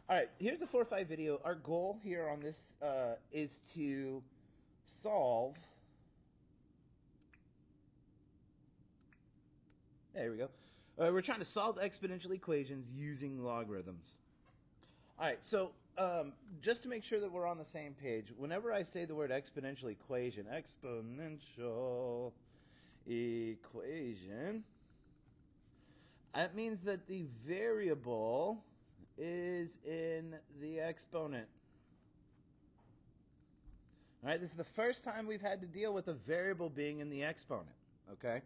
All right, here's the 4-5 video. Our goal here on this is to solve. There we go. We're trying to solve exponential equations using logarithms. All right, so just to make sure that we're on the same page, whenever I say the word exponential equation, that means that the variable is in the exponent. All right, this is the first time we've had to deal with a variable being in the exponent, okay?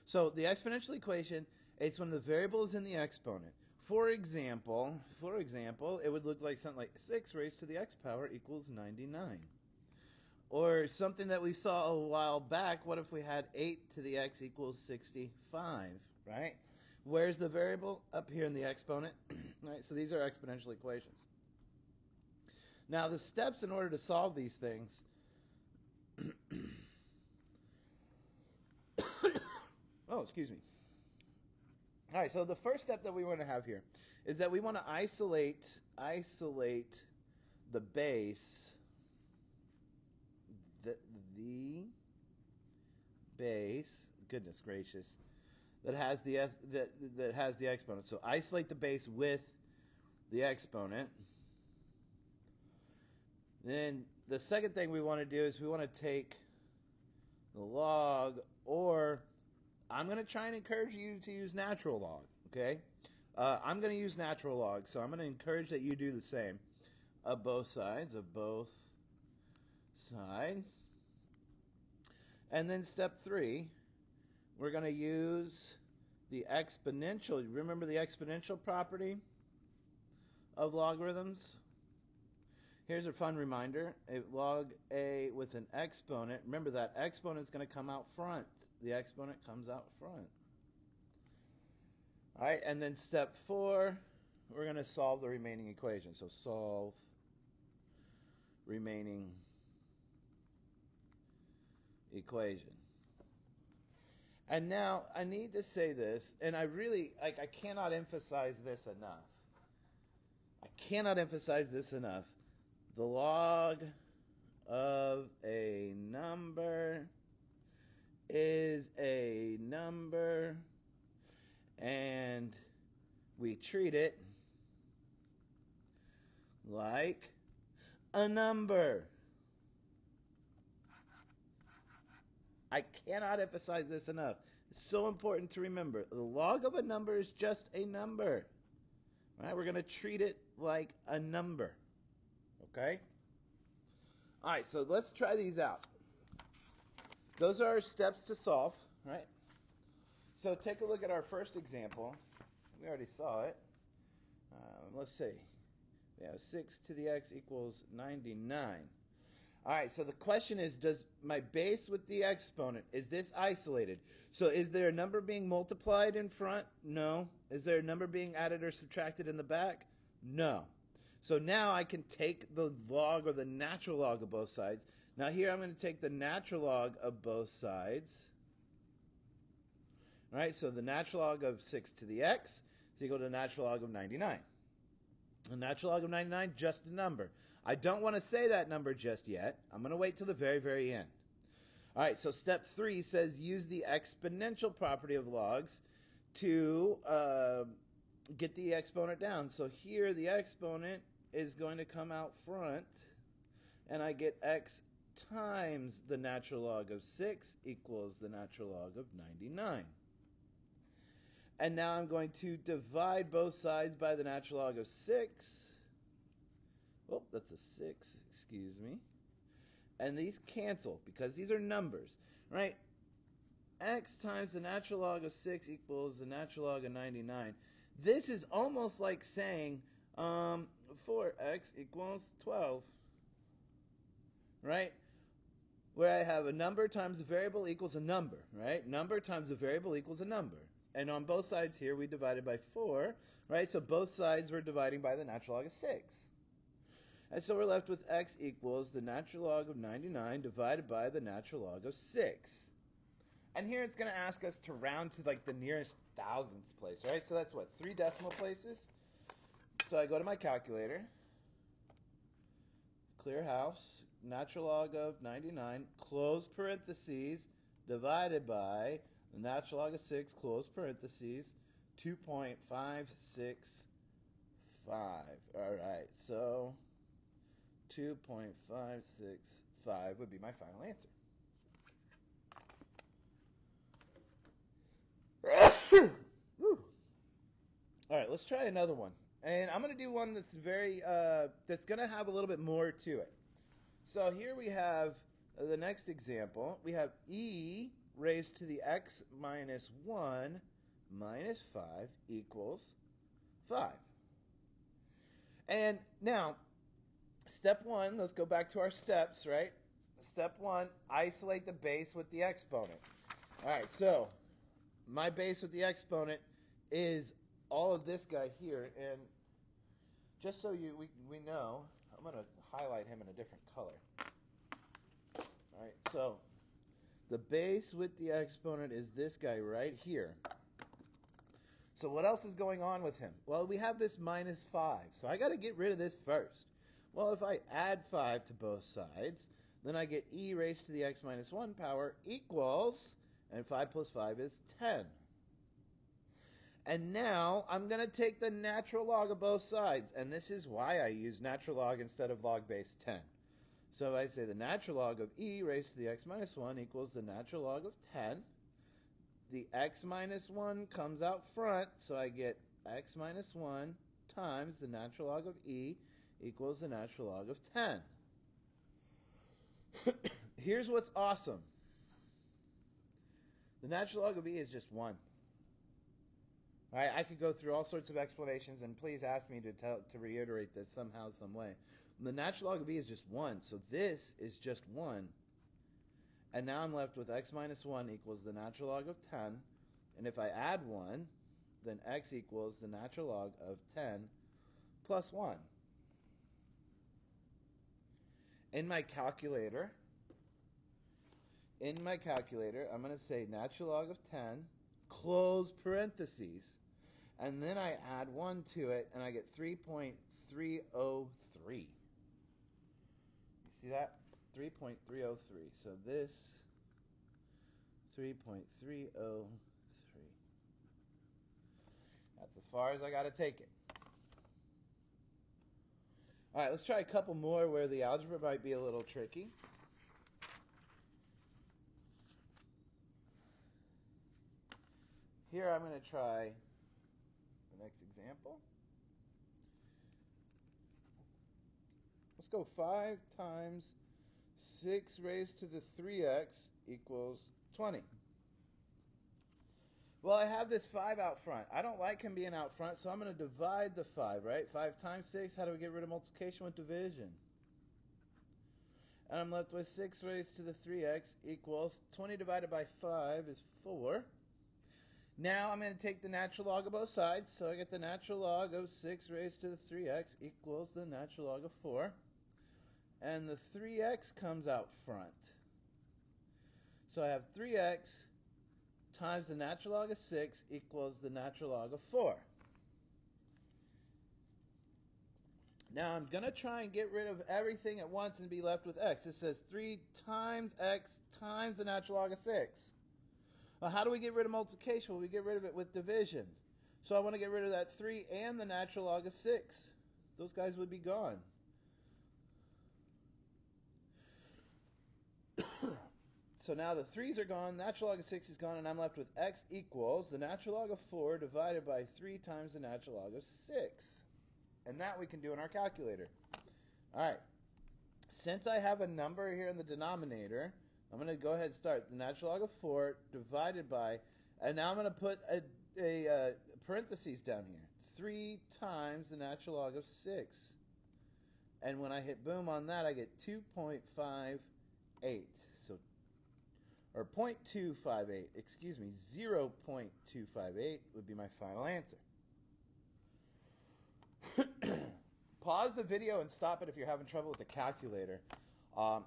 So the exponential equation, it's when the variable is in the exponent. For example, it would look like something like 6 raised to the x power equals 99. Or something that we saw a while back, what if we had 8 to the x equals 65, right? Where's the variable? Up here in the exponent. Right? So these are exponential equations. Now the steps in order to solve these things oh, excuse me. All right, so the first step that we want to have here is that we want to isolate the base, the base, goodness gracious, that has the exponent. So isolate the base with the exponent. Then the second thing we want to do is we want to take the log, or I'm going to try and encourage you to use natural log, okay? I'm going to use natural log, so I'm going to encourage that you do the same of both sides, And then step 3, we're going to use the exponential. Remember the exponential property of logarithms? Here's a fun reminder. A log A with an exponent. Remember that exponent is going to come out front. The exponent comes out front. All right, and then step 4, we're going to solve the remaining equation. So solve remaining equation. And now I need to say this, and I cannot emphasize this enough. The log of a number is a number, and we treat it like a number. I cannot emphasize this enough. It's so important to remember. The log of a number is just a number. All right, we're going to treat it like a number. Okay? All right, so let's try these out. Those are our steps to solve, right? So take a look at our first example. We already saw it. Let's see. We have 6 to the x equals 99. All right, so the question is, does my base with the exponent, is this isolated? So is there a number being multiplied in front? No. Is there a number being added or subtracted in the back? No. So now I can take the log or the natural log of both sides. Now here I'm going to take the natural log of both sides. All right, so the natural log of 6 to the x is equal to the natural log of 99. The natural log of 99, just a number. I don't want to say that number just yet. I'm going to wait till the very, very end. All right, so step 3 says use the exponential property of logs to get the exponent down. So here the exponent is going to come out front, and I get x times the natural log of 6 equals the natural log of 99. And now I'm going to divide both sides by the natural log of 6. Oh, that's a 6, excuse me. And these cancel because these are numbers, right? X times the natural log of 6 equals the natural log of 99. This is almost like saying 4x equals 12, right? Where I have a number times a variable equals a number, right? Number times a variable equals a number. And on both sides here, we divided by 4, right? So both sides we're dividing by the natural log of 6. And so we're left with x equals the natural log of 99 divided by the natural log of 6. And here it's going to ask us to round to like the nearest thousandths place, right? So that's what, 3 decimal places? So I go to my calculator, clear house, natural log of 99, close parentheses, divided by the natural log of 6, close parentheses, 2.565. All right, so 2.565 would be my final answer. All right, let's try another one. And I'm going to do one that's that's going to have a little bit more to it. So here we have the next example. We have e raised to the x minus 1 minus 5 equals 5. And now, step 1, let's go back to our steps, right? Step 1, isolate the base with the exponent. All right, so my base with the exponent is all of this guy here, and just so we know, I'm going to highlight him in a different color. All right, so the base with the exponent is this guy right here. So what else is going on with him? Well, we have this minus 5, so I got to get rid of this first. Well, if I add 5 to both sides, then I get e raised to the x minus 1 power equals, and 5 plus 5 is 10. And now I'm going to take the natural log of both sides. And this is why I use natural log instead of log base 10. So I say the natural log of e raised to the x minus 1 equals the natural log of 10. The x minus 1 comes out front, so I get x minus 1 times the natural log of e equals the natural log of 10. Here's what's awesome. The natural log of e is just 1. Right, I could go through all sorts of explanations, and please ask me to reiterate this somehow, some way. The natural log of e is just 1, so this is just 1. And now I'm left with x minus 1 equals the natural log of 10. And if I add 1, then x equals the natural log of 10 plus 1. In my calculator, I'm going to say natural log of 10, close parentheses, and then I add 1 to it, and I get 3.303. You see that? 3.303. So this 3.303. That's as far as I got to take it. All right, let's try a couple more where the algebra might be a little tricky. Here I'm going to try the next example. Let's go 5 times 6 raised to the 3x equals 20. Well, I have this 5 out front. I don't like him being out front, so I'm going to divide the 5, right? 5 times 6, how do we get rid of multiplication with division? And I'm left with 6 raised to the 3x equals 20 divided by 5 is 4. Now I'm going to take the natural log of both sides, so I get the natural log of 6 raised to the 3x equals the natural log of 4. And the 3x comes out front. So I have 3x times the natural log of 6 equals the natural log of 4. Now I'm going to try and get rid of everything at once and be left with x. It says 3 times x times the natural log of 6. Well, how do we get rid of multiplication? Well, we get rid of it with division. So I want to get rid of that 3 and the natural log of 6. Those guys would be gone. So now the 3's are gone, natural log of 6 is gone, and I'm left with x equals the natural log of 4 divided by 3 times the natural log of 6. And that we can do in our calculator. All right. Since I have a number here in the denominator, I'm going to go ahead and start the natural log of 4 divided by, and now I'm going to put a parentheses down here. 3 times the natural log of 6. And when I hit boom on that, I get 2.58. So, or 0.258, excuse me, 0.258 would be my final answer. Pause the video and stop it if you're having trouble with the calculator. I'll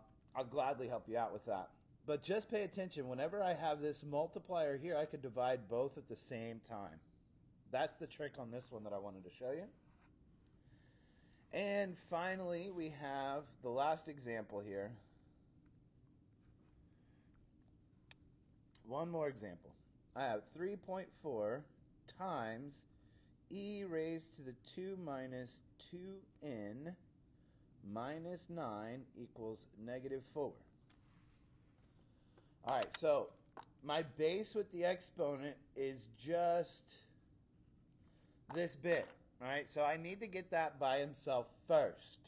gladly help you out with that. But just pay attention. Whenever I have this multiplier here, I could divide both at the same time. That's the trick on this one that I wanted to show you. And finally, we have the last example here. One more example. I have 3.4 times e raised to the 2 minus 2n minus 9 equals negative 4. All right, so my base with the exponent is just this bit. All right, so I need to get that by himself first.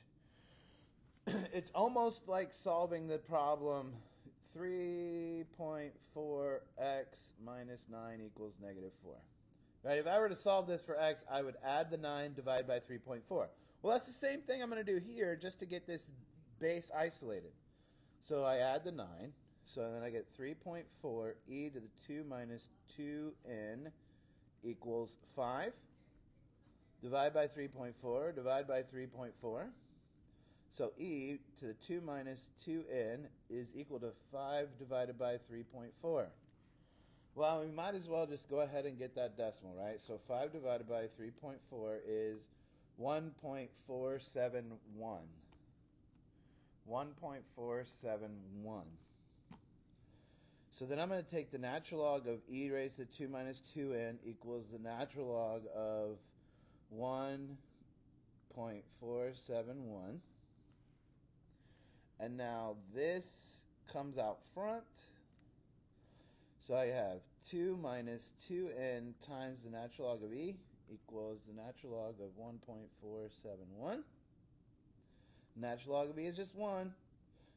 It's almost like solving the problem 3.4x minus 9 equals negative 4. Right, if I were to solve this for x, I would add the 9 divided by 3.4. Well, that's the same thing I'm going to do here just to get this base isolated. So I add the 9. So then I get 3.4 e to the 2 minus 2n equals 5. Divide by 3.4, divide by 3.4. So e to the 2 minus 2n is equal to 5 divided by 3.4. Well, we might as well just go ahead and get that decimal, right? So 5 divided by 3.4 is 1.471. 1.471. So then I'm going to take the natural log of e raised to 2 minus 2n equals the natural log of 1.471. And now this comes out front. So I have 2 minus 2n times the natural log of e equals the natural log of 1.471. Natural log of e is just 1.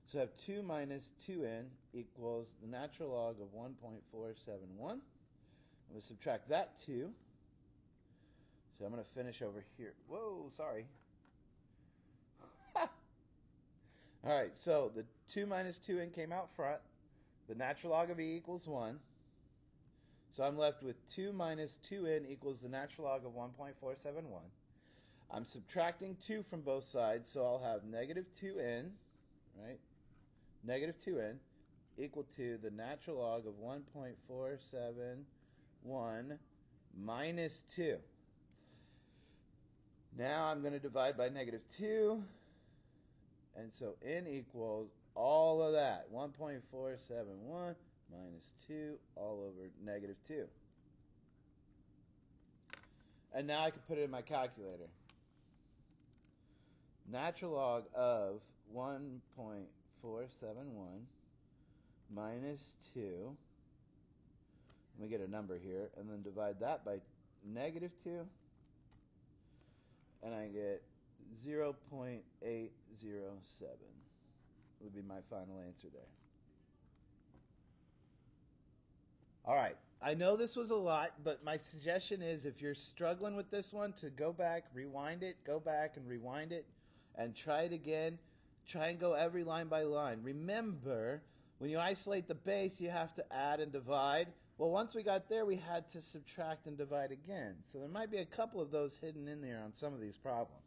So I have 2 minus 2n equals the natural log of 1.471. I'm going to subtract that 2. So I'm going to finish over here. Whoa, sorry. All right, so the 2 minus 2n came out front. The natural log of e equals 1. So I'm left with 2 minus 2n equals the natural log of 1.471. I'm subtracting 2 from both sides, so I'll have negative 2n, right? Negative 2n equal to the natural log of 1.471 minus 2. Now I'm going to divide by negative 2. And so n equals all of that, 1.471 minus 2 all over negative 2. And now I can put it in my calculator. Natural log of 1.471 minus 2. Let me get a number here, and then divide that by negative 2. And I get 0.807 would be my final answer there. All right. I know this was a lot, but my suggestion is if you're struggling with this one, to go back, rewind it, go back and rewind it, and try it again. Try and go every line by line. Remember, when you isolate the base, you have to add and divide. Well, once we got there, we had to subtract and divide again. So there might be a couple of those hidden in there on some of these problems.